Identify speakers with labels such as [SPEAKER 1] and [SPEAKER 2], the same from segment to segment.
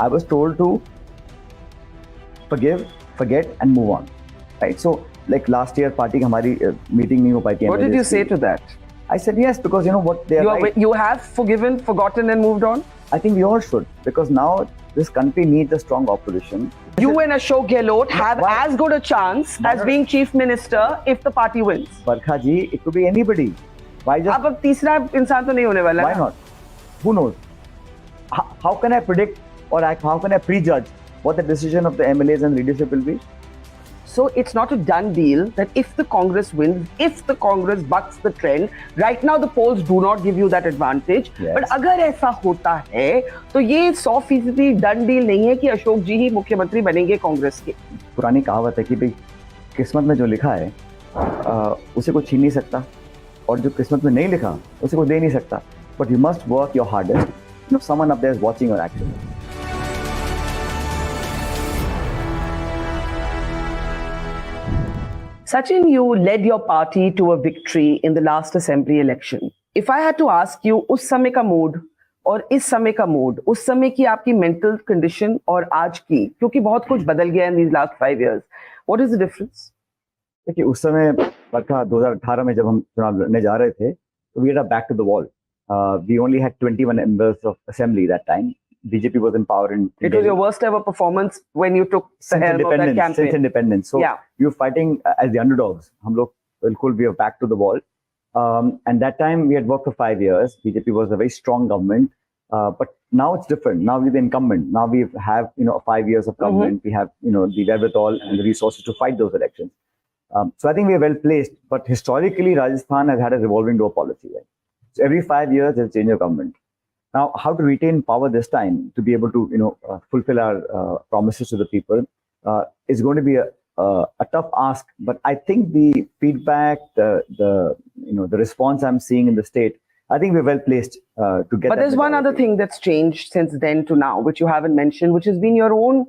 [SPEAKER 1] I was told to forgive, forget, and move on. Right? So, like last year, party की हमारी meeting नहीं हो पाई थी.
[SPEAKER 2] What did you say to that?
[SPEAKER 1] I said yes, because you know what they are right.
[SPEAKER 2] You have forgiven, forgotten, and moved on?
[SPEAKER 1] I think we all should, because now this country needs a strong opposition.
[SPEAKER 2] You and Ashok Gehlot have as good a chance as being chief minister if the party wins.
[SPEAKER 1] Barkha ji, it could be anybody. Why just?
[SPEAKER 2] अब तीसरा इंसान तो नहीं होने वाला.
[SPEAKER 1] Why not? Who knows? How can I predict or how can I prejudge what the decision of the MLAs and leadership will be?
[SPEAKER 2] So it's not a done deal that if the Congress wins, if the Congress bucks the trend, right now the polls do not give you that advantage.
[SPEAKER 1] Yes.
[SPEAKER 2] But अगर ऐसा होता है तो ये 100% done deal नहीं है कि अशोक जी ही मुख्यमंत्री बनेंगे कांग्रेस के.
[SPEAKER 1] पुरानी कहावत है कि भाई किस्मत में जो लिखा है उसे कोई छीन नहीं सकता, और जो किस्मत में नहीं लिखा उसे कोई दे नहीं सकता. But you must work your hardest. You know, someone up there is watching your action.
[SPEAKER 2] Sachin, you led your party to a victory in the last assembly election. If I had to ask you, उस समय का mood और इस समय का mood, उस समय की आपकी mental condition और आज की, क्योंकि बहुत कुछ बदल गया in these last 5 years. What is the difference?
[SPEAKER 1] देखिए उस समय बरखा 2018 में जब हम चुनाव लड़ने जा रहे थे, तो we were back to the wall. We only had 21 members of assembly that time. BJP was in power in
[SPEAKER 2] It was your worst ever performance when you took the helm of that campaign.
[SPEAKER 1] Since independence. So
[SPEAKER 2] yeah.
[SPEAKER 1] You were fighting as the underdogs. हम लोग बिल्कुल we were back to the wall. And that time we had worked for 5 years. BJP was a very strong government. But now it's different. Now we're the incumbent. Now we have 5 years of government. We have the wherewithal and the resources to fight those elections. So I think we are well placed. But historically, Rajasthan has had a revolving door policy. Right? So every 5 years there's a change of government. Now, how to retain power this time to be able to, fulfill our promises to the people is going to be a tough ask. But I think the feedback, the response I'm seeing in the state, I think we're well placed to get.
[SPEAKER 2] But there's one other thing that's changed since then to now, which you haven't mentioned, which has been your own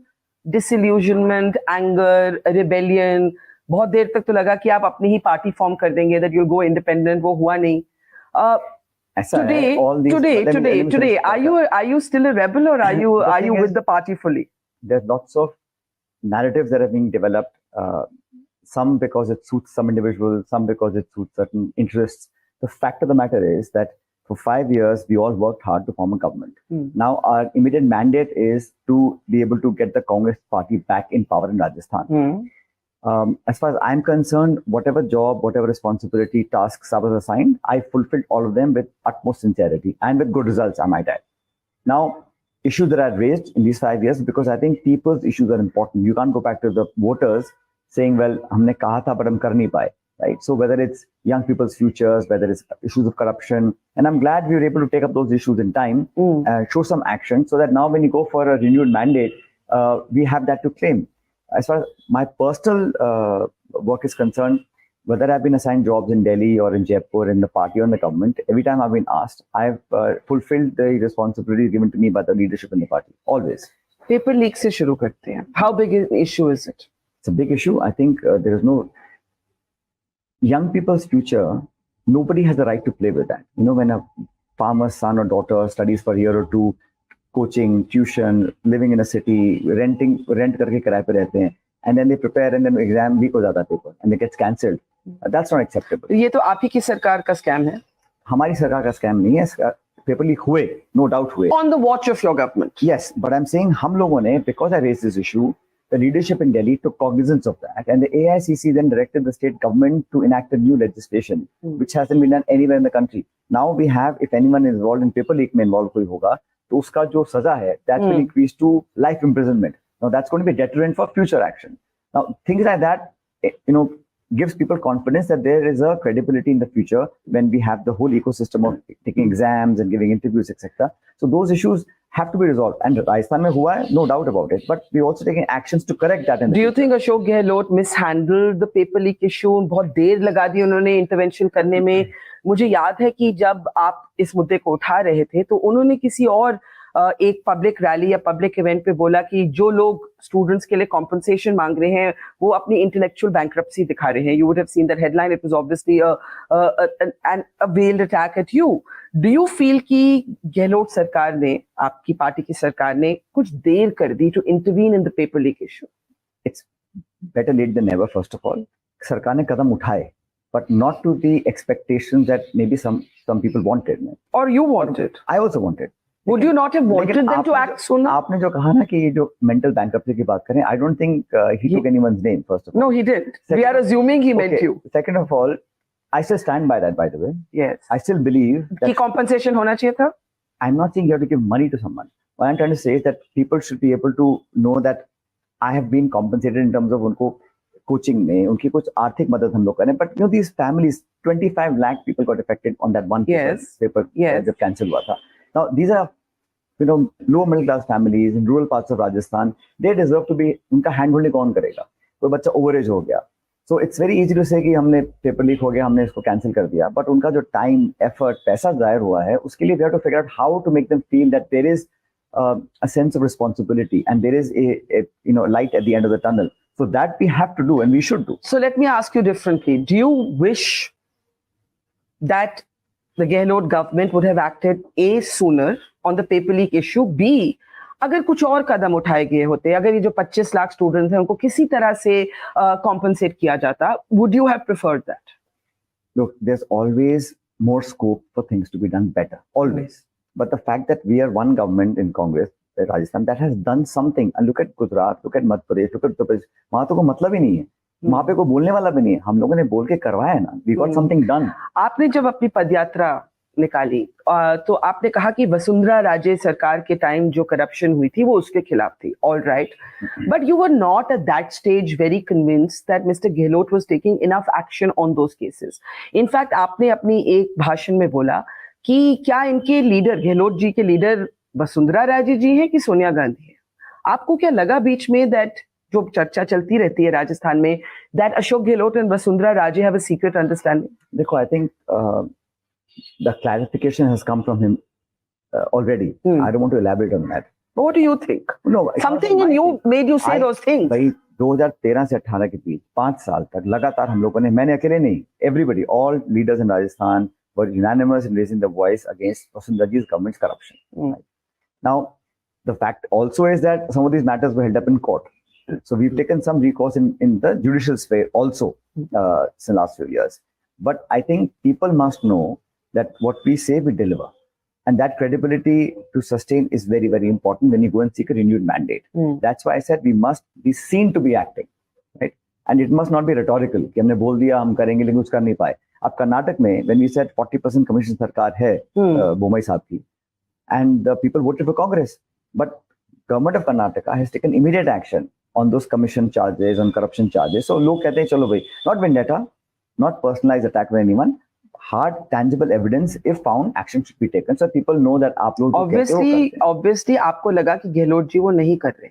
[SPEAKER 2] disillusionment, anger, rebellion. बहुत देर तक तो लगा कि आप अपनी ही party form कर देंगे, that you'll go independent. वो हुआ नहीं. Today, are you still a rebel, or are you with the party fully?
[SPEAKER 1] There's lots of narratives that are being developed. Some because it suits some individuals, some because it suits certain interests. The fact of the matter is that for 5 years we all worked hard to form a government. Now our immediate mandate is to be able to get the Congress party back in power in Rajasthan. As far as I'm concerned, whatever job, whatever responsibility, tasks I was assigned, I fulfilled all of them with utmost sincerity and with good results, I might add. Now, issues that I've raised in these 5 years, because I think people's issues are important. You can't go back to the voters saying, well, humne kaha tha, but hum kar nahi paaye, right? So whether it's young people's futures, whether it's issues of corruption, and I'm glad we were able to take up those issues in time, show some action, so that now when you go for a renewed mandate, we have that to claim. As far as my personal work is concerned, whether I've been assigned jobs in Delhi or in Jaipur, in the party or in the government, every time I've been asked, I've fulfilled the responsibilities given to me by the leadership in the party, always.
[SPEAKER 2] Paper leak se shuru karte hain. How big an issue is it?
[SPEAKER 1] It's a big issue. I think there is no... Young people's future, nobody has the right to play with that. When a farmer's son or daughter studies for a year or two, coaching, tuition, living in a city, rent करके किराए पे रहते हैं, and then they prepare and then exam week हो जाता है paper and it gets cancelled. That's not acceptable.
[SPEAKER 2] ये तो आप ही की सरकार का scam है.
[SPEAKER 1] हमारी सरकार का scam नहीं है. Paper leak हुए, no doubt हुए.
[SPEAKER 2] On the watch of your government.
[SPEAKER 1] Yes, but I'm saying हम लोगों ने, because I raised this issue, the leadership in Delhi took cognizance of that, and the AICC then directed the state government to enact a new legislation, which hasn't been done anywhere in the country. Now we have, if anyone is involved in paper leak में involved कोई होगा, तो उसका जो सजा है, that will increase to life imprisonment. Now that's going to be a deterrent for future action. Now things like that, gives people confidence that there is a credibility in the future when we have the whole ecosystem of taking exams and giving interviews, etc. So those issues have to be resolved. And Rajasthan mein hua hai, no doubt about it. But we're also taking actions to correct that.
[SPEAKER 2] Do you think Ashok Gehlot mishandled the paper leak issue? बहुत देर लगा दी उन्होंने intervention करने में. मुझे याद है कि जब आप इस मुद्दे को उठा रहे थे तो उन्होंने किसी और एक पब्लिक रैली या पब्लिक इवेंट पे बोला कि जो लोग स्टूडेंट्स के लिए कॉम्पनसेशन मांग रहे हैं वो अपनी इंटेलेक्चुअल बैंक्रप्सी दिखा रहे हैं. You would have seen that headline. It was obviously a veiled attack at you. Do you feel कि गहलोत सरकार ने, आपकी पार्टी की सरकार ने कुछ देर कर दी to intervene in the paper leak issue?
[SPEAKER 1] It's better late than never, first of all. सरकार ने कदम उठाए, but not to the expectations that maybe some people wanted.
[SPEAKER 2] Or you wanted?
[SPEAKER 1] I also wanted.
[SPEAKER 2] Would you not have wanted them to act sooner?
[SPEAKER 1] आपने जो कहा ना कि ये जो mental bankruptcy की बात करें, I don't think he took anyone's name, first of all.
[SPEAKER 2] No, he didn't. We are assuming he meant you.
[SPEAKER 1] Second of all, I still stand by that, by the way.
[SPEAKER 2] Yes.
[SPEAKER 1] I still believe that
[SPEAKER 2] कि compensation होना चाहिए था?
[SPEAKER 1] I'm not saying you have to give money to someone. What I'm trying to say is that people should be able to know that I have been compensated in terms of उनको coaching में, उनकी कुछ आर्थिक मदद हम लोग करें. But you know, these families, 25 lakh people got affected on that one paper जब cancel हुआ था. Now, these are, you know, lower middle class families in rural parts of Rajasthan. They deserve to be, उनका hand holding कौन करेगा? कोई बच्चा overage हो गया. So it's very easy to say कि हमने paper leak हो गया, हमने इसको cancel कर दिया. But उनका जो time, effort, पैसा ज़ाहिर हुआ है, उसके लिए we have to figure out how to make them feel that there is a sense of responsibility and there is a you know, light at the end of the tunnel. So that we have to do and we should do.
[SPEAKER 2] So let me ask you differently. Do you wish that the Gehlot government would have acted A, sooner on the paper leak issue, B, अगर कुछ और कदम उठाए गए होते, अगर ये जो 25 lakh students हैं उनको किसी तरह से compensate किया जाता, would you have preferred that?
[SPEAKER 1] Look, there's always more scope for things to be done better, always. But the fact that we are one government in Congress, Rajasthan, that has done something, and look at Gujarat, look at Madhya Pradesh, look at Uttar Pradesh, वहाँ तो कोई मतलब ही नहीं है, वहाँ पे कोई बोलने वाला भी नहीं है, हम लोगों ने बोल के करवाया ना, we got something done.
[SPEAKER 2] आपने जब अपनी पदयात्रा निकाली तो आपने कहा कि वसुंधरा राजे सरकार के टाइम जो करप्शन हुई थी वो उसके खिलाफ थी. All right, but you were not at that stage very convinced that Mr. Gehlot was taking enough action on those cases. In fact, आपने अपनी एक भाषण में बोला कि क्या इनके लीडर, गहलोत जी के लीडर वसुंधरा राजे जी हैं कि सोनिया गांधी है? आपको क्या लगा बीच में दैट जो चर्चा चलती रहती है राजस्थान में, that Ashok Gehlot and Vasundhara Raje have a secret understanding?
[SPEAKER 1] देखो, I think the clarification has come from him already. I don't want to elaborate on that.
[SPEAKER 2] But what do you think?
[SPEAKER 1] No,
[SPEAKER 2] something in you made you say those things.
[SPEAKER 1] भाई 2013 से 18 के बीच 5 साल तक लगातार हम लोगों ने, मैंने अकेले नहीं, everybody, all leaders in Rajasthan were unanimous in raising the voice against Vasundhara Raje's government's corruption. Right? Now, the fact also is that some of these matters were held up in court. So we've taken some recourse in the judicial sphere also since the last few years. But I think people must know that what we say, we deliver. And that credibility to sustain is very, very important when you go and seek a renewed mandate. That's why I said we must be seen to be acting, right? And it must not be rhetorical. कि हमने बोल दिया हम करेंगे लेकिन कुछ कर नहीं पाए. अब कर्नाटक में when we said 40% commission सरकार है बोमई साहब की, and the people voted for Congress, but government of Karnataka has taken immediate action on those commission charges, on corruption charges. So लोग कहते हैं चलो भाई, not vendetta, not personalized attack with anyone. Hard, tangible evidence, if found, action should be taken. So people know that आप लोग
[SPEAKER 2] obviously आपको लगा कि गहलोत जी वो नहीं कर रहे.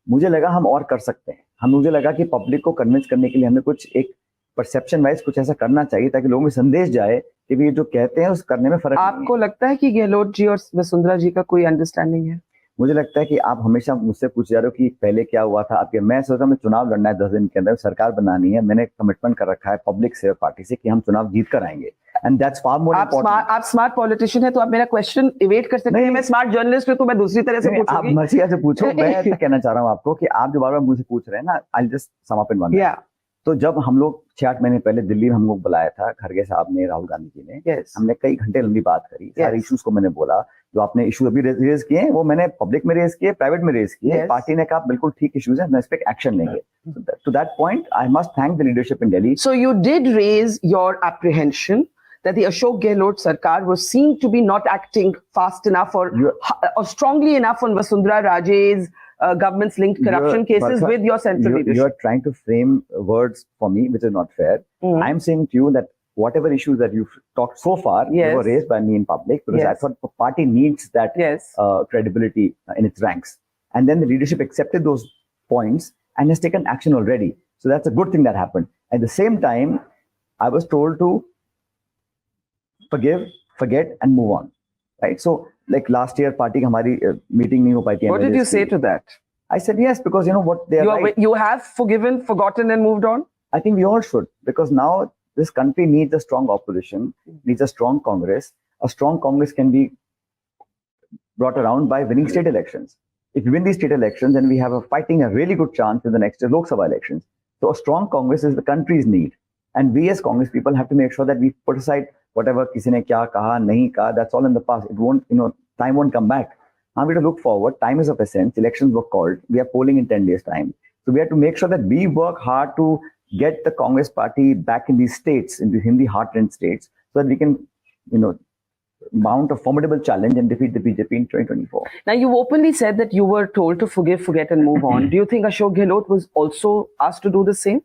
[SPEAKER 1] मुझे लगा हम और कर सकते हैं. मुझे लगा कि पब्लिक को कन्विंस करने के लिए हमें कुछ एक परसेप्शन वाइज कुछ ऐसा करना चाहिए ताकि लोगों में संदेश जाए कि ये जो कहते हैं उस करने में फर्क.
[SPEAKER 2] आपको लगता है कि गहलोत जी और वसुंधरा जी का कोई अंडरस्टैंडिंग है?
[SPEAKER 1] मुझे लगता है कि आप हमेशा मुझसे पूछ जा रहे हो कि पहले क्या हुआ था आपके. मैं सोचता हूँ चुनाव लड़ना है 10 दिन के अंदर, सरकार बनानी है. मैंने कमिटमेंट कर रखा है पब्लिक से और पार्टी से कि हम चुनाव जीत कर आएंगे. And that's far more important.
[SPEAKER 2] आप स्मार्ट पॉलिटिशियन है तो आप मेरा क्वेश्चन इवेट कर सकते हैं. मैं स्मार्ट जर्नलिस्ट हूं तो मैं दूसरी तरह से पूछूंगी.
[SPEAKER 1] आप मर्जी से पूछो. मैं ऐसा कहना चाह रहा हूँ आपको कि आप जो बार-बार मुझसे पूछ रहे हैं ना, I'll just sum up in one. तो जब हम लोग 6-8 महीने पहले दिल्ली में हमको बुलाया था खड़गे साहब ने, राहुल गांधी जी ने, हमने कई घंटे लंबी बात करी. सारे इश्यूज को मैंने बोला. जो आपने इशू अभी रेज किए वो मैंने पब्लिक में रेज किए, प्राइवेट में रेज किए. पार्टी ने कहा बिल्कुल ठीक इश्यूज है, इस पे एक्शन लेंगे. To that point I must thank the leadership in Delhi.
[SPEAKER 2] So you did raise your apprehension that the Ashok Gehlot Sarkar was seen to be not acting fast enough or strongly enough on Vasundhara Raje's government's linked corruption cases with your central leadership.
[SPEAKER 1] You are trying to frame words for me, which is not fair. I am saying to you that whatever issues that you've talked so far, they were raised by me in public because that's what the party needs, that credibility in its ranks. And then the leadership accepted those points and has taken action already. So that's a good thing that happened. At the same time, I was told to forgive, forget, and move on. right? So like last year party हमारी meeting नहीं हो पाई थी.
[SPEAKER 2] What did you say to that?
[SPEAKER 1] I said yes, because you know what they are right.
[SPEAKER 2] You have forgiven, forgotten, and moved on?
[SPEAKER 1] I think we all should, because now this country needs a strong opposition, needs a strong Congress. A strong Congress can be brought around by winning state elections. If we win these state elections, then we have a really good chance in the next Lok Sabha elections. So a strong Congress is the country's need. And we as Congress people have to make sure that we put aside whatever किसी ने क्या कहा, नहीं कहा, that's all in the past. It won't, time won't come back. Now we have to look forward. Time is of essence. Elections were called. We are polling in 10 days' time. So we have to make sure that we work hard to get the Congress party back in these states, in the Hindi heartland states, so that we can, mount a formidable challenge and defeat the BJP in 2024.
[SPEAKER 2] Now, you openly said that you were told to forgive, forget, and move on. Do you think Ashok Gehlot was also asked to do the same?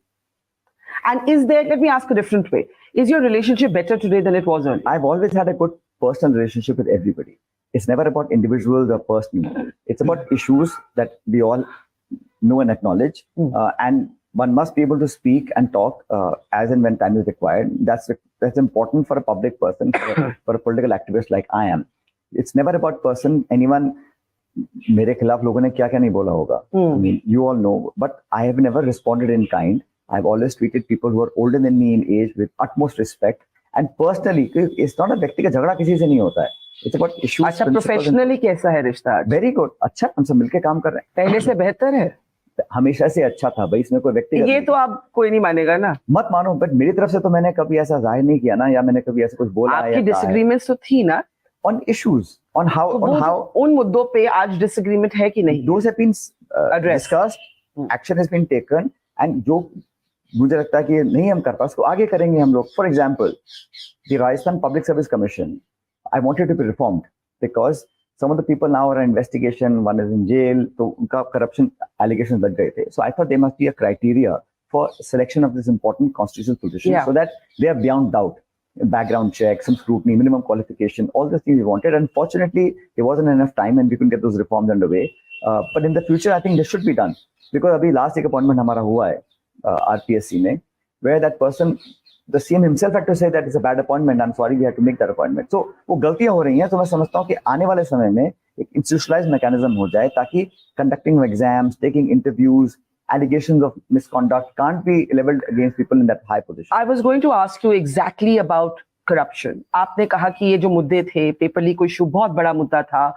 [SPEAKER 2] And let me ask a different way, is your relationship better today than it was earlier?
[SPEAKER 1] I've always had a good personal relationship with everybody. It's never about individuals or personal. It's about issues that we all know and acknowledge. And one must be able to speak and talk as and when time is required. That's important for a public person, for a political activist like I am. It's never about person, anyone, मेरे खिलाफ लोगों ने क्या क्या नहीं बोला होगा. I mean, you all know, but I have never responded in kind. I've always treated people who are older than me in age with utmost respect. And personally, it's not a व्यक्तिगत झगड़ा किसी से नहीं होता है. It's about issues.
[SPEAKER 2] अच्छा, professionally कैसा है रिश्ता?
[SPEAKER 1] Very good. अच्छा, हम सब मिलके काम कर रहे हैं.
[SPEAKER 2] पहले से बेहतर है?
[SPEAKER 1] हमेशा से अच्छा था भाई, इसमें कोई व्यक्तिगत
[SPEAKER 2] ये तो आप कोई नहीं मानेगा ना.
[SPEAKER 1] मत मानो, बट मेरी तरफ से तो मैंने कभी ऐसा जाहिर नहीं किया ना, या मैंने कभी ऐसा कुछ बोला.
[SPEAKER 2] आपकी डिसएग्रीमेंट्स तो थी ना
[SPEAKER 1] on issues, on how
[SPEAKER 2] उन मुद्दों पे आज डिसएग्रीमेंट है कि नहीं?
[SPEAKER 1] Those have been discussed, action has been taken, and जो मुझे लगता है कि नहीं हम कर पाए उसको आगे करेंगे हम लोग. For example, the Rajasthan Public Service Commission, I wanted to be reformed because some of the people now are in investigation, one is in jail, so उनका corruption allegations लग गए थे. So I thought there must be a criteria for selection of this important constitutional position, so that they are beyond doubt. Background check, some scrutiny, minimum qualification, all the things we wanted. Unfortunately, there wasn't enough time and we couldn't get those reforms underway. But in the future, I think this should be done. Because abhi last appointment हमारा हुआ है RPSC में, where that person, the CM himself had to say that it's a bad appointment. I'm sorry, we had to make that appointment. So वो गलतियां हो रही हैं. तो मैं समझता हूँ कि आने वाले समय में एक institutionalized mechanism हो जाए ताकि conducting exams, taking interviews, allegations of misconduct can't be leveled against people in that high position.
[SPEAKER 2] I was going to ask you exactly about corruption. आपने कहा कि ये जो मुद्दे थे, पेपर लीक इशू बहुत बड़ा मुद्दा था,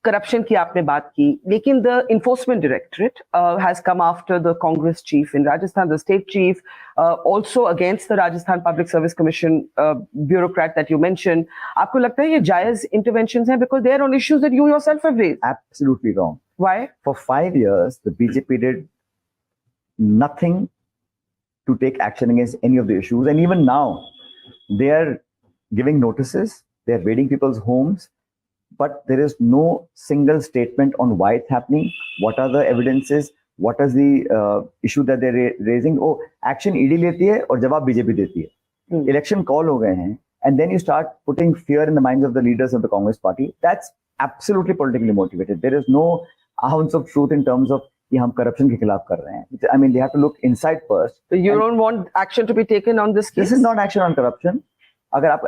[SPEAKER 2] करप्शन की आपने बात की, लेकिन the enforcement directorate has come after the Congress chief in Rajasthan, the state chief, also against the Rajasthan Public Service Commission bureaucrat that you mentioned. आपको लगता है ये जायज interventions हैं because they are on issues that you yourself have raised?
[SPEAKER 1] Absolutely wrong.
[SPEAKER 2] Why?
[SPEAKER 1] For 5 years, the BJP did nothing to take action against any of the issues, and even now they are giving notices, they are raiding people's homes, but there is no single statement on why it's happening, what are the evidences, what is the issue that they're raising. Oh, action ED लेती है और जवाब BJP देती है. Election call हो गए हैं, and then you start putting fear in the minds of the leaders of the Congress party. That's absolutely politically motivated. There is no ounce of truth in terms of कि हम corruption के खिलाफ कर रहे हैं. I mean, they have to look inside first.
[SPEAKER 2] So you don't want action to be taken on this case?
[SPEAKER 1] This is not action on corruption. अगर आप,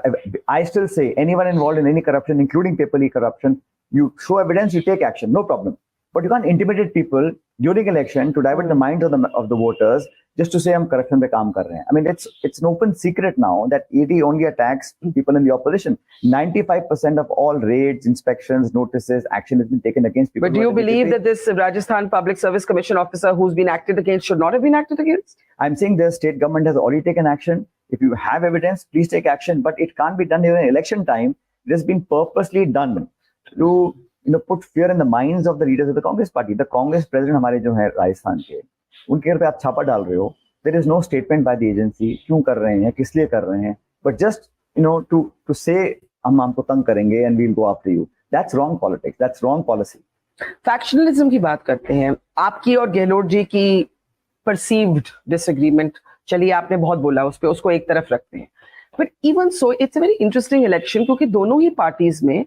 [SPEAKER 1] I still say anyone involved in any corruption, including paper leak corruption, you show evidence, you take action, no problem. But you can't intimidate people during election to divert the minds of the voters just to say हम corruption पे काम कर रहे हैं. I mean, it's an open secret now that ED only attacks people in the opposition. 95% of all raids, inspections, notices, action has been taken against people.
[SPEAKER 2] But do you believe that this Rajasthan Public Service Commission officer who's been acted against should not have been acted against?
[SPEAKER 1] I'm saying the state government has already taken action. If you have evidence, please take action. But it can't be done during election time. It has been purposely done to put fear in the minds of the leaders of the Congress party. The Congress president हमारे जो है राजस्थान के, उनके घर पे आप छापा डाल रहे हो. There is no statement by the agency क्यों कर रहे हैं, किस लिए कर रहे हैं. But just to say हम आपको तंग करेंगे and we'll go after you. That's wrong politics. That's wrong policy.
[SPEAKER 2] Factionalism की बात करते हैं. आपकी और गहलोत जी की perceived disagreement, चलिए आपने बहुत बोला उस पे, उसको एक तरफ रखते हैं. But even so, it's a very interesting election क्योंकि दोनों ही parties में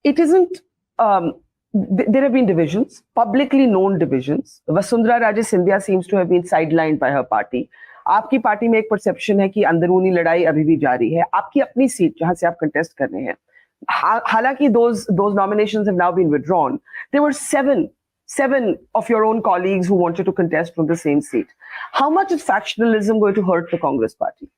[SPEAKER 2] it isn't, there have been divisions, publicly known divisions. Vasundhara Raje Scindia seems to have been sidelined by her party. आपकी पार्टी में एक परसेप्शन है कि अंदरूनी लड़ाई अभी भी जारी है. आपकी अपनी सीट जहां से आप कंटेस्ट कर रहे हैं, हालांकि those nominations have now been withdrawn. There were seven of your own colleagues who wanted to contest from the same seat. How much is factionalism going to hurt the Congress party?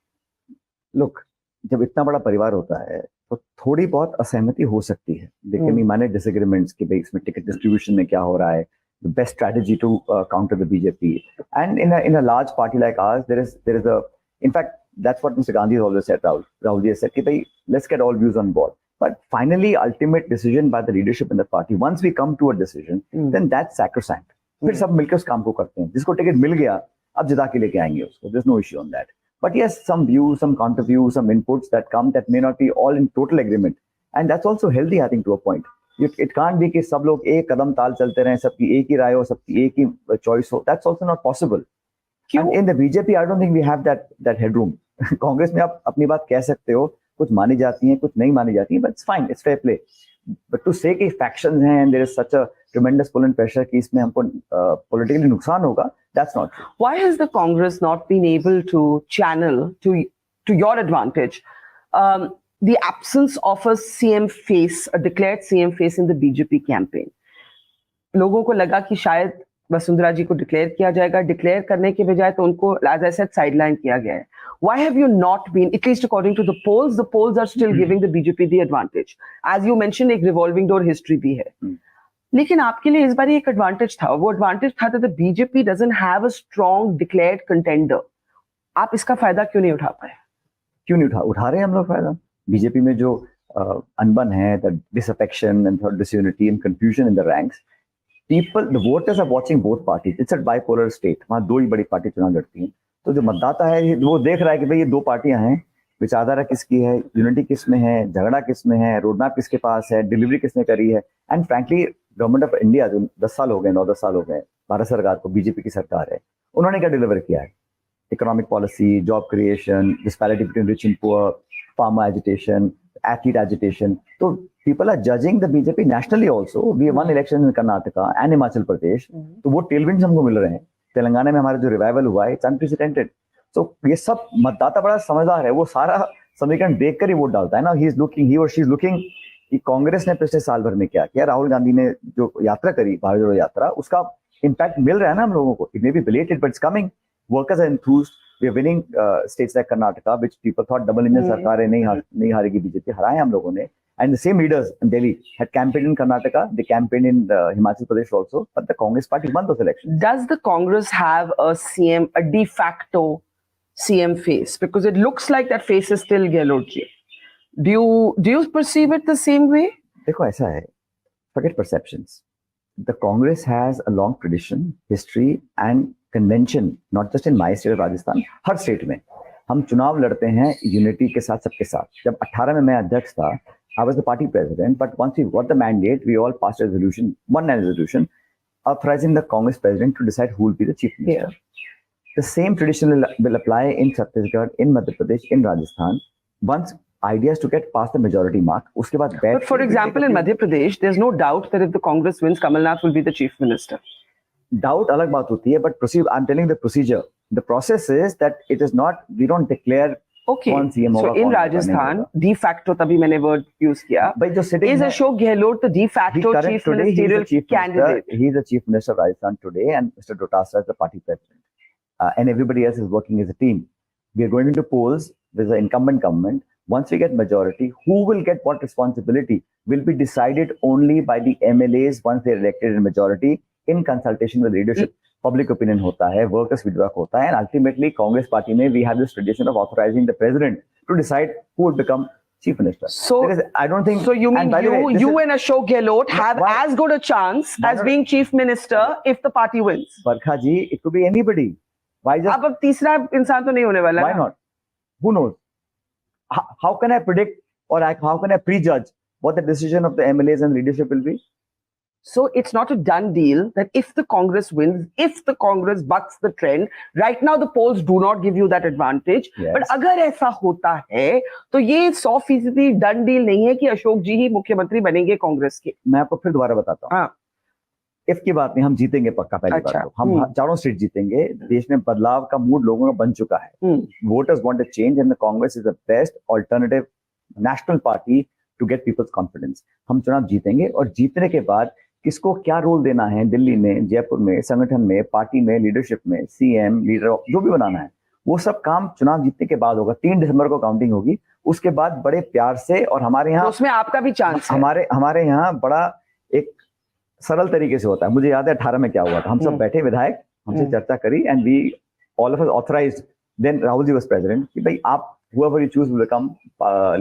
[SPEAKER 1] Look, जब इतना बड़ा परिवार होता है तो थोड़ी बहुत असहमति हो सकती है. There can be minor disagreements कि भाई इसमें टिकट डिस्ट्रीब्यूशन में क्या हो रहा है, the best strategy to counter the BJP. And in a large party like ours, there is a, in fact, that's what Mr. Gandhi has always said. Rahul has said कि भाई let's get all views on board. But finally, ultimate decision by the leadership in the party. Once we come to a decision, then that's sacrosanct. फिर सब मिलकर उस काम को करते हैं. जिसको टिकट मिल गया, अब जिता के लेके आएंगे उसको. There's no issue on that. But yes, some views, some counter views, some inputs that come that may not be all in total agreement. And that's also healthy, I think, to a point. It can't be कि सब लोग एक कदम ताल चलते रहें, सबकी एक ही राय हो, सबकी एक ही choice हो. That's also not possible. And in the BJP, I don't think we have that headroom. Congress में आप अपनी बात कह सकते हो, कुछ मानी जाती हैं, कुछ नहीं मानी जाती हैं, but it's fine, it's fair play. But to say कि factions हैं and there is such a tremendous pull and pressure कि इसमें हमको politically नुकसान होगा, that's not true.
[SPEAKER 2] Why has the Congress not been able to channel to your advantage the absence of a CM face, a declared CM face in the BJP campaign? लोगों को लगा कि शायद वसुंधरा जी को डिक्लेयर किया जाएगा, डिक्लेयर करने के बजाय तो उनको as I said sideline किया गया है. Why have you not been, at least according to the polls are still giving the BJP the advantage. As you mentioned, एक revolving door history भी है. लेकिन आपके लिए इस बार एक एडवांटेज था, वो एडवांटेज था that the BJP doesn't have a strong declared contender. आप इसका फायदा क्यों नहीं उठा पाए?
[SPEAKER 1] क्यों नहीं उठा रहे हैं हम लोग फायदा? बीजेपी में जो अनबन है, the disaffection and disunity and confusion in the ranks, the voters are watching both parties. It's a bipolar state. वहाँ दो ही बड़ी पार्टी चुनाव लड़ती हैं. तो जो मतदाता है वो देख रहा है कि भाई ये दो पार्टियां हैं, विचारधारा किसकी है, यूनिटी किस में है, झगड़ा किस में है, रोड मैप किसके पास है, डिलीवरी किसने करी है. And frankly government of India जो 10 साल हो गए, 9-10 साल हो गए भारत सरकार को, बीजेपी की सरकार है, उन्होंने क्या डिलीवर किया है? Economic policy, job creation, disparity between rich and poor, farmer agitation, athlete agitation. तो people are judging the BJP nationally also. We won elections in Karnataka and Himachal Pradesh. तो वो tailwinds हमको मिल रहे हैं. तेलंगाना में हमारा जो रिवाइवल हुआ है, it's unprecedented. So ये सब मतदाता बड़ा समझदार है, वो सारा समीकरण देखकर ही वोट डालता है ना. he or she is looking कि कांग्रेस ने पिछले साल भर में क्या किया, राहुल गांधी ने जो यात्रा करी, भारत जोड़ो यात्रा, उसका इम्पैक्ट मिल रहा है ना हम लोगों को. It may be belated, but it's coming. Workers are enthused. We are winning states like Karnataka, which people thought double engine सरकार है, नहीं हारेगी बीजेपी, हराए हम लोगों ने. And the same leaders in Delhi had campaigned in Karnataka, they campaigned in Himachal Pradesh also, but the Congress party won those elections.
[SPEAKER 2] Does the Congress have a de facto CM face? Because it looks like that face is still Gehlot ji. Do you perceive it the same way?
[SPEAKER 1] देखो ऐसा है, forget perceptions. The Congress has a long tradition, history and convention, not just in my state of Rajasthan, her state में. हम चुनाव लड़ते हैं unity के साथ, सबके साथ. जब 18 में मैं अध्यक्ष था, I was the party president, but once we got the mandate, we all passed a resolution, one resolution, authorizing the Congress president to decide who will be the chief minister. Yeah. The same tradition will apply in Chhattisgarh, in Madhya Pradesh, in Rajasthan. Once ideas to get past the majority mark, उसके बाद
[SPEAKER 2] But for example, in Madhya Pradesh, there's no doubt that if the Congress wins, Kamal Nath will be the chief minister.
[SPEAKER 1] Doubt अलग बात होती है, but I'm telling the procedure. The process is that it is not, we don't declare.
[SPEAKER 2] Okay, so in Rajasthan, de facto, तभी मैंने word use किया. Is Ashok Gehlot the de facto chief ministerial candidate?
[SPEAKER 1] He is the chief minister of Rajasthan today, and Mr. Dotasa is the party president. And everybody else is working as a team. We are going into polls. There's an incumbent government. Once we get majority, who will get what responsibility will be decided only by the MLAs once they're elected in majority, in consultation with leadership. Public opinion होता है, workers feedback होता है, and ultimately Congress party में we have this tradition of authorizing the president to decide who will become chief minister.
[SPEAKER 2] So
[SPEAKER 1] I don't think.
[SPEAKER 2] So you mean you and Ashok Gehlot have as good a chance as being chief minister if the party wins?
[SPEAKER 1] Barkha ji, it could be anybody. Why just?
[SPEAKER 2] अब तीसरा इंसान तो नहीं होने वाला.
[SPEAKER 1] Why not? Who knows? How can I predict or how can I prejudge what the decision of the MLAs and leadership will be?
[SPEAKER 2] So it's not a done deal that if the Congress wins, if the Congress bucks the trend, right now the polls do not give you that advantage. Yes. But अगर ऐसा होता है तो ये 100% done deal नहीं है कि अशोक जी ही मुख्यमंत्री बनेंगे कांग्रेस के.
[SPEAKER 1] मैं आपको फिर दोबारा बताता हूँ. हाँ. इफ की बात नहीं, हम जीतेंगे पक्का. पहली बात तो हम चारों सीट जीतेंगे. देश में बदलाव का मूड लोगों का बन चुका है. Voters want a change and the Congress is the best alternative national party to get people's confidence. हम चुनाव जीतेंगे और जीतने के बाद किसको क्या रोल देना है दिल्ली में, जयपुर में, संगठन में, पार्टी में, लीडरशिप में, सीएम, लीडर जो भी बनाना है, वो सब काम चुनाव जीतने के बाद होगा। 3 दिसंबर को काउंटिंग होगी, उसके बाद बड़े प्यार से, और हमारे यहाँ
[SPEAKER 2] तो उसमें आपका भी चांस है।
[SPEAKER 1] हमारे यहाँ बड़ा एक सरल तरीके से होता है। मुझे याद है 18 में क्या हुआ था, हम सब बैठे विधायक, हमसे चर्चा करी and we all of us authorised, then Rahul ji was president, कि भाई आप whoever you choose will become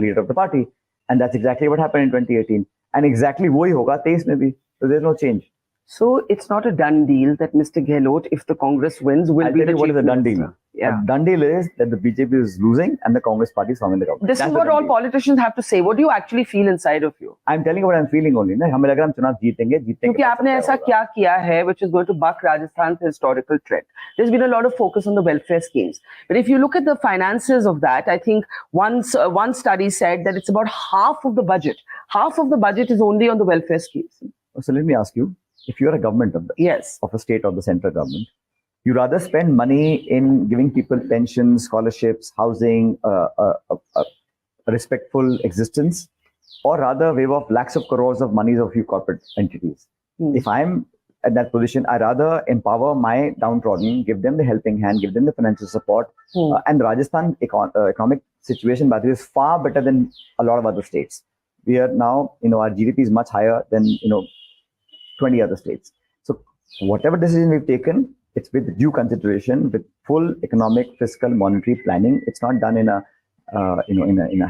[SPEAKER 1] leader of the party, and that's exactly what happened in 2018, and exactly वही होगा 23 में भी. So there's no change.
[SPEAKER 2] So it's not a done deal that Mr. Gehlot, if the Congress wins, will
[SPEAKER 1] I'll
[SPEAKER 2] be
[SPEAKER 1] tell
[SPEAKER 2] the
[SPEAKER 1] you what
[SPEAKER 2] chief
[SPEAKER 1] is a done
[SPEAKER 2] minister.
[SPEAKER 1] deal.
[SPEAKER 2] Yeah.
[SPEAKER 1] A done deal is that the BJP is losing and the Congress party is forming the government.
[SPEAKER 2] This
[SPEAKER 1] That's
[SPEAKER 2] is
[SPEAKER 1] the
[SPEAKER 2] what
[SPEAKER 1] done
[SPEAKER 2] all
[SPEAKER 1] deal.
[SPEAKER 2] politicians have to say. What do you actually feel inside of you?
[SPEAKER 1] I'm telling you what I'm feeling only. ना हमें लग रहा है हम चुनाव जीतेंगे
[SPEAKER 2] क्योंकि आपने ऐसा क्या किया है which is going to buck Rajasthan's historical trend. There's been a lot of focus on the welfare schemes, but if you look at the finances of that, I think one study said that it's about half of the budget. Half of the budget is only on the welfare schemes.
[SPEAKER 1] So let me ask you, if you're a government of a state or the central government, you rather spend money in giving people pensions, scholarships, housing, a respectful existence, or rather wave off lakhs of crores of monies of few corporate entities. If I'm at that position, I rather empower my downtrodden, give them the helping hand, give them the financial support. And Rajasthan economic situation, by the way, is far better than a lot of other states. We are now, our GDP is much higher than 20 other states. So whatever decision we've taken, it's with due consideration, with full economic, fiscal, monetary planning. It's not done in a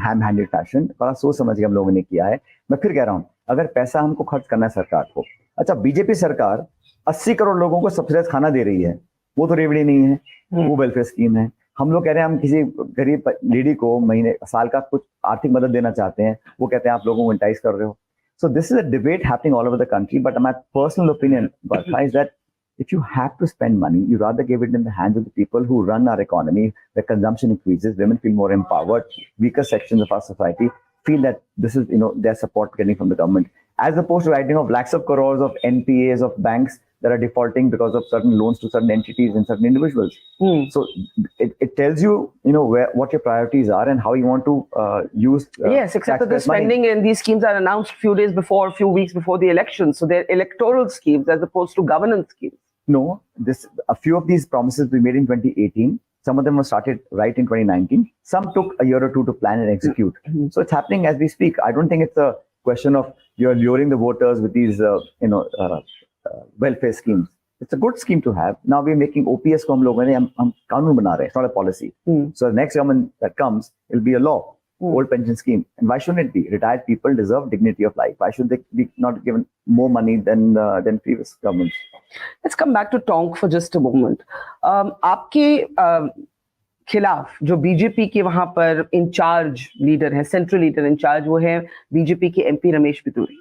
[SPEAKER 1] ham-handed fashion. बड़ा सोच समझ के हम लोगों ने किया है. मैं फिर कह रहा हूँ, अगर पैसा हमको खर्च करना है सरकार को, अच्छा बीजेपी सरकार 80 करोड़ लोगों को सब्सिडाइज खाना दे रही है, वो तो रेवड़ी नहीं है, वो वेलफेयर स्कीम है. हम लोग कह रहे हैं हम किसी गरीब लेडी को महीने साल का कुछ आर्थिक मदद देना चाहते हैं, वो कहते हैं आप लोगों को इंटाइज कर रहे हो. So this is a debate happening all over the country, but my personal opinion, Barkha, is that if you have to spend money, you rather give it in the hands of the people who run our economy, where consumption increases, women feel more empowered, weaker sections of our society feel that this is, their support getting from the government, as opposed to writing of lakhs of crores of NPAs of banks that are defaulting because of certain loans to certain entities and certain individuals. So it tells you, what your priorities are and how you want to use.
[SPEAKER 2] Yes, except that the spending in these schemes are announced few weeks before the election. So they're electoral schemes as opposed to governance schemes.
[SPEAKER 1] No, a few of these promises we made in 2018. Some of them were started right in 2019. Some took a year or two to plan and execute. So it's happening as we speak. I don't think it's a question of you're luring the voters with these, welfare schemes. It's a good scheme to have. Now we're making OPS को हम लोगों ने हम कानून बना रहे हैं. It's not a policy. So the next government that comes will be a law. Old pension scheme. And why shouldn't it be? Retired people deserve dignity of life. Why should they be not given more money than previous governments?
[SPEAKER 2] Let's come back to Tonk for just a moment. आपके खिलाफ जो BJP के वहां पर in charge leader है, central leader in charge, वो है BJP के MP Ramesh Bidhuri.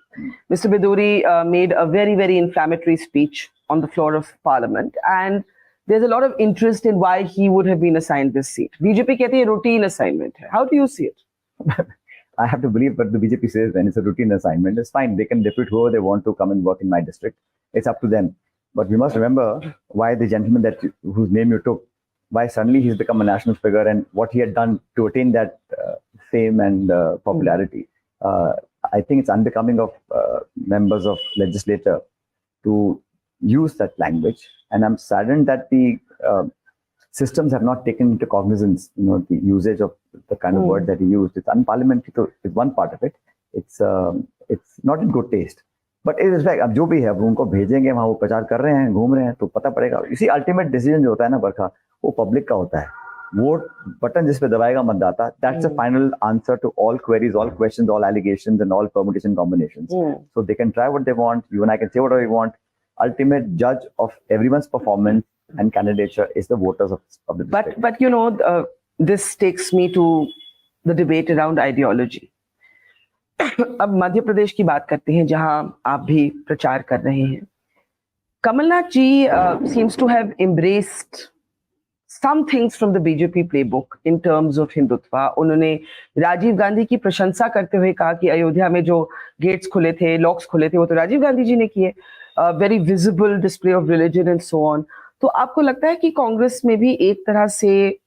[SPEAKER 2] Mr. Biduri made a very, very inflammatory speech on the floor of parliament, and there's a lot of interest in why he would have been assigned this seat. BJP कहती है routine assignment है. How do you see it?
[SPEAKER 1] I have to believe what the BJP says when it's a routine assignment. It's fine. They can depute whoever they want to come and work in my district. It's up to them. But we must remember why the gentleman whose name you took, why suddenly he's become a national figure and what he had done to attain that fame and popularity. I think it's unbecoming of members of legislature to use that language. And I'm saddened that the systems have not taken into cognizance, the usage of the kind of word that he used. It's unparliamentary. It's one part of it. It's not in good taste. But it is like अब जो भी है वो उनको भेजेंगे, वहाँ वो प्रचार कर रहे हैं, घूम रहे हैं, तो पता पड़ेगा. इसी अल्टीमेट डिसीजन जो होता है ना बरखा, वो पब्लिक का होता है. वोट बटन जिस पे दबाएगा मतदाता, that's the final answer to all queries, all questions, all allegations, and all permutation combinations. So they can try what they want. You and I can say whatever we want. Ultimate judge of everyone's performance and candidature is the voters of the district.
[SPEAKER 2] But this takes me to the debate around ideology. अब मध्य प्रदेश की बात करते हैं जहां आप भी प्रचार कर रहे हैं. कमलनाथ जी seems to have embraced some things from the BJP playbook in terms of Hindutva. उन्होंने राजीव गांधी की प्रशंसा करते हुए कहा कि अयोध्या में जो गेट्स खुले थे, लॉक्स खुले थे, वो तो राजीव गांधी जी ने किए. Very visible display of religion and so on. तो आपको लगता है कि कांग्रेस में भी एक तरह से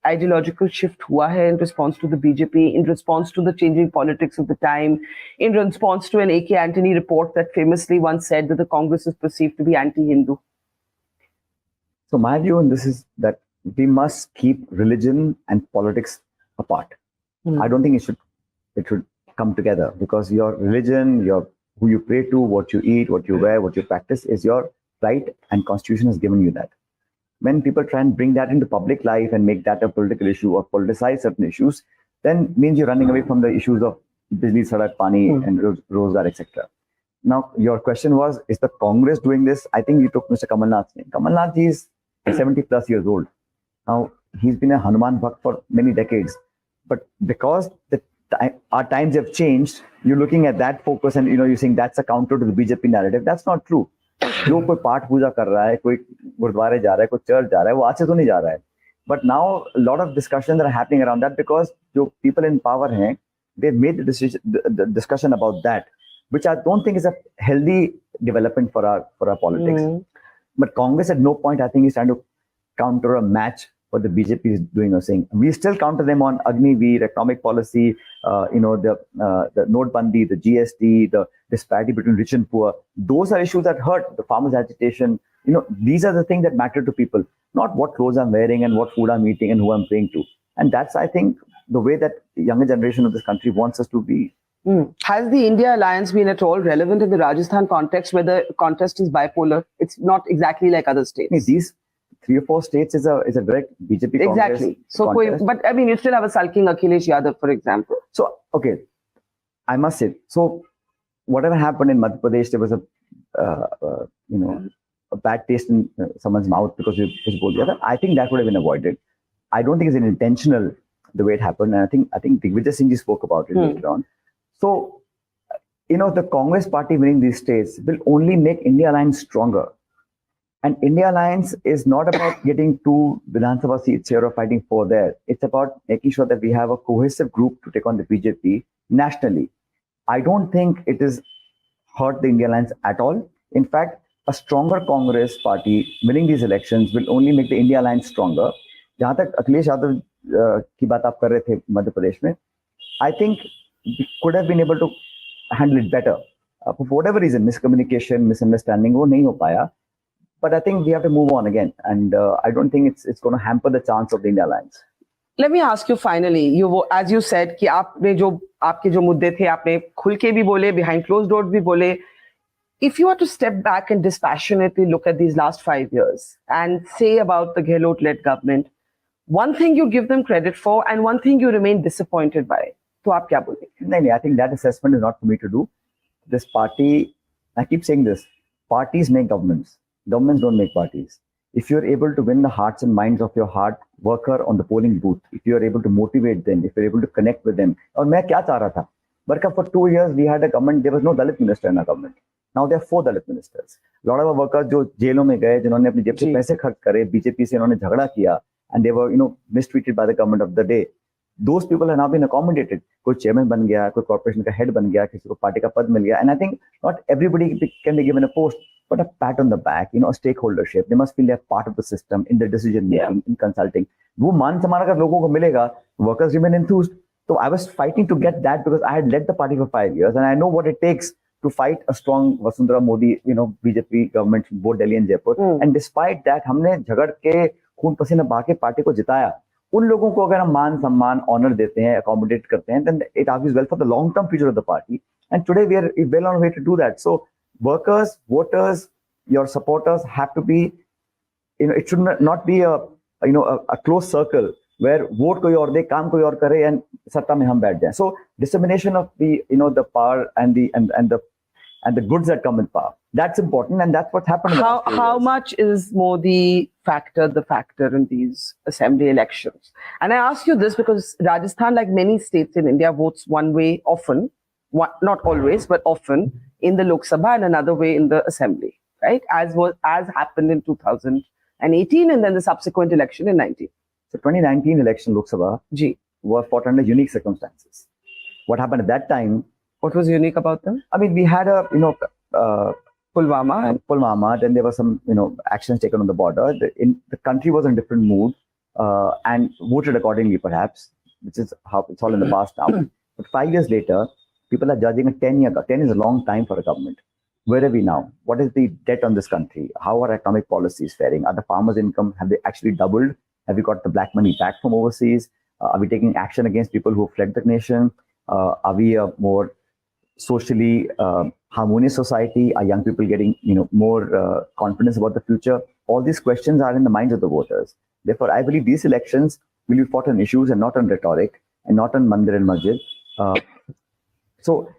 [SPEAKER 2] ideological shift hua hai in response to the BJP, in response to the changing politics of the time, in response to an A.K. Antony report that famously once said that the Congress is perceived to be anti-Hindu?
[SPEAKER 1] So my view on this is that we must keep religion and politics apart. I don't think it should come together, because your religion, who you pray to, what you eat, what you wear, what you practice is your right, and Constitution has given you that. When people try and bring that into public life and make that a political issue or politicize certain issues, then means you're running away from the issues of Bijli, Sadak, Pani, and Rozgar, etc. Now, your question was, is the Congress doing this? I think you took Mr. Kamal Nath's name. Kamal Nath is 70 plus years old. Now, he's been a Hanuman Bhakt for many decades. But because our times have changed, you're looking at that focus and you're saying that's a counter to the BJP narrative. That's not true. जो कोई पाठ पूजा कर रहा है, कोई गुरुद्वारे जा रहा है, कोई चर्च जा रहा है, वो आज से तो नहीं जा रहा है. But now a lot of discussions are happening around that, because जो people in power हैं, they've made the discussion about that, which I don't think is a healthy development for our politics. But Congress at no point, I think, is trying to counter or match what the BJP is doing or saying. We still counter them on Agniveer, economic policy, the Notebandi, the GST, the disparity between rich and poor. Those are issues that hurt. The farmers' agitation. These are the things that matter to people, not what clothes I'm wearing and what food I'm eating and who I'm praying to. And that's, I think, the way that the younger generation of this country wants us to be.
[SPEAKER 2] Has the India alliance been at all relevant in the Rajasthan context, where the contest is bipolar? It's not exactly like other states.
[SPEAKER 1] These 3 or 4 states is a direct BJP
[SPEAKER 2] exactly. So, but I mean, you still have a sulking Akhilesh Yadav, for example.
[SPEAKER 1] So, okay, I must say, so whatever happened in Madhya Pradesh, there was a bad taste in someone's mouth because you both the other. I think that would have been avoided. I don't think it's intentional the way it happened, and I think Digvijay Singh ji spoke about it later on. So, the Congress party winning these states will only make India Alliance stronger. And India Alliance is not about getting 2 Vidhan Sabha seats here or fighting 4 there. It's about making sure that we have a cohesive group to take on the BJP nationally. I don't think it has hurt the India Alliance at all. In fact, a stronger Congress party winning these elections will only make the India Alliance stronger. Jahan tak Akhilesh Yadav ki baat aap kar rahe the Madhya Pradesh mein, I think we could have been able to handle it better. For whatever reason, miscommunication, misunderstanding, wo nahi ho paya. But I think we have to move on again. And I don't think it's going to hamper the chance of the India Alliance.
[SPEAKER 2] Let me ask you finally, as you said, कि आपके जो मुद्दे थे, आपने खुल के भी बोले, behind closed doors भी बोले. If you were to step back and dispassionately look at these last 5 years and say about the Gehlot-led government, one thing you give them credit for and one thing you remain disappointed by, तो आप क्या बोलेंगे?
[SPEAKER 1] No, I think that assessment is not for me to do. This party, I keep saying this, parties make governments. Governments don't make parties. If you're able to win the hearts and minds of your hard worker on the polling booth, if you're able to motivate them, if you're able to connect with them. और मैं क्या चाह रहा था? Barkha, for 2 years we had a government, there was no Dalit minister in our government. Now there are 4 Dalit ministers. A lot of our workers जो जेलों में गए, जिन्होंने अपनी जेब से पैसे खर्च करे, बीजेपी से इन्होंने झगड़ा किया, and they were mistreated by the government of the day. Those people have now been accommodated. कोई chairman बन गया, कोई corporation का head बन गया, किसी को पार्टी का पद मिल गया. And I think not everybody can be given a post, but a pat on the back, a stakeholdership. They must feel they're part of the system in the decision making, in consulting. वो मान सम्मान अगर लोगों को मिलेगा, workers remain enthused. So I was fighting to get that because I had led the party for 5 years and I know what it takes to fight a strong Vasundhara Modi, BJP government, both Delhi and Jaipur. And despite that, हमने झगड़ के खून पसीना बहा के party को जिताया. उन लोगों को अगर हम मान सम्मान ऑनर देते हैं, accommodate करते हैं, then it argues well for the long-term future of the party. And today we are well on our way to do that. So workers, voters, your supporters have to be, it should not be a closed circle where vote koi aur de, kaam koi aur kare, and satta mein hum baith jaye. So dissemination of the the power and the goods that come with power, that's important, and that's what happened.
[SPEAKER 2] How much is Modi the factor in these assembly elections? And I ask you this because Rajasthan, like many states in India, votes one way often, not always, but often in the Lok Sabha and another way in the assembly, right? As happened in 2018 and then the subsequent election in 19.
[SPEAKER 1] So 2019 election Lok Sabha were fought under unique circumstances. What happened at that time?
[SPEAKER 2] What was unique about them?
[SPEAKER 1] I mean, we had
[SPEAKER 2] Pulwama.
[SPEAKER 1] Then there were some actions taken on the border. The country was in a different mood. and voted accordingly, perhaps, which is how it's all in the past now. But 5 years later, people are judging a 10-year. 10 is a long time for a government. Where are we now? What is the debt on this country? How are economic policies faring? Are the farmers' income, have they actually doubled? Have we got the black money back from overseas? Are we taking action against people who fled the nation? Are we a more socially harmonious society? Are young people getting more confidence about the future? All these questions are in the minds of the voters. Therefore, I believe these elections will be fought on issues and not on rhetoric and not on mandir and masjid. So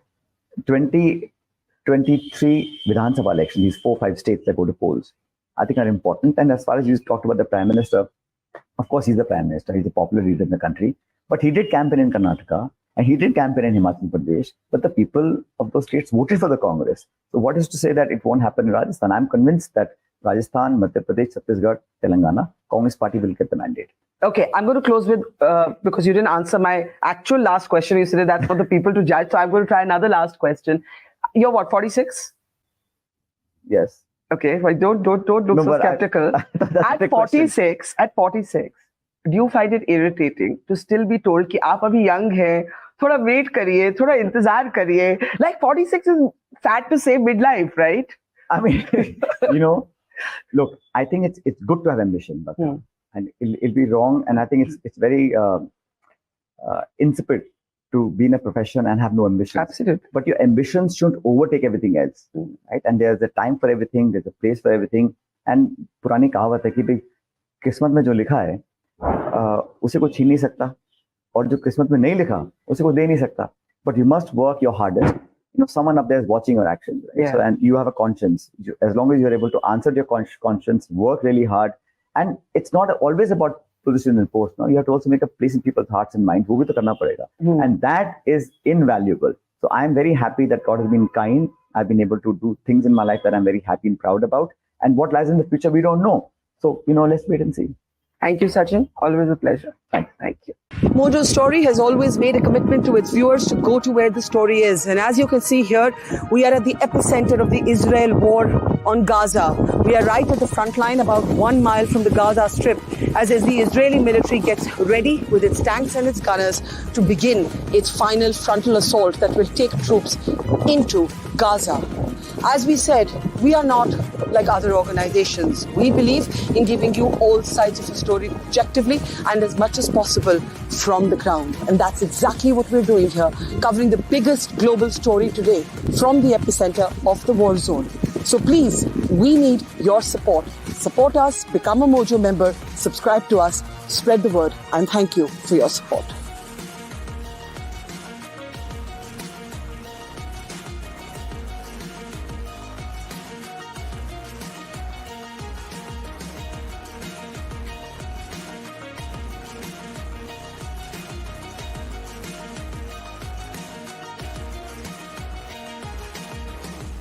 [SPEAKER 1] 2023 Vidhan Sabha election, these 4-5 states that go to polls, I think are important. And as far as you talked about the Prime Minister, of course, he's the Prime Minister. He's a popular leader in the country. But he did campaign in Karnataka and he did campaign in Himachal Pradesh. But the people of those states voted for the Congress. So what is to say that it won't happen in Rajasthan? I'm convinced that Rajasthan, Madhya Pradesh, Chhattisgarh, Telangana, Congress party will get the mandate.
[SPEAKER 2] Okay, I'm going to close with, because you didn't answer my actual last question. You said that's for the people to judge. So I'm going to try another last question. You're what, 46?
[SPEAKER 1] Yes.
[SPEAKER 2] Okay, well, don't look so skeptical. At 46, do you find it irritating to still be told कि आप अभी young हैं, थोड़ा wait करिए, थोड़ा इंतजार करिए? Like 46 is sad to say midlife, right?
[SPEAKER 1] I mean, look, I think it's good to have ambition, but and it'll be wrong, and I think it's very insipid to be in a profession and have no ambition.
[SPEAKER 2] Absolutely.
[SPEAKER 1] But your ambitions shouldn't overtake everything else, right? And there's a time for everything, there's a place for everything. And पुरानी कहावत है कि भाई किस्मत में जो लिखा है उसे कोई छीन नहीं सकता, और जो किस्मत में नहीं लिखा उसे कोई दे नहीं सकता. But you must work your hardest. Someone up there is watching your actions, right?
[SPEAKER 2] Yeah.
[SPEAKER 1] So, and you have a conscience. As long as you're able to answer your conscience, work really hard, and it's not always about position and post. No, you have to also make a place in people's hearts and minds. वो भी तो करना पड़ेगा. And that is invaluable. So I'm very happy that God has been kind. I've been able to do things in my life that I'm very happy and proud about. And what lies in the future, we don't know. So, let's wait and see.
[SPEAKER 2] Thank you, Sachin. Always a pleasure.
[SPEAKER 1] Thank you.
[SPEAKER 3] Mojo Story has always made a commitment to its viewers to go to where the story is. And as you can see here, we are at the epicenter of the Israel war on Gaza. We are right at the front line, about 1 mile from the Gaza Strip, as the Israeli military gets ready with its tanks and its gunners to begin its final frontal assault that will take troops into Gaza. As we said, we are not like other organizations. We believe in giving you all sides of the story objectively and as much as possible from the ground. And that's exactly what we're doing here, covering the biggest global story today from the epicenter of the war zone. So please, we need your support. Support us, become a Mojo member, subscribe to us, spread the word, and thank you for your support.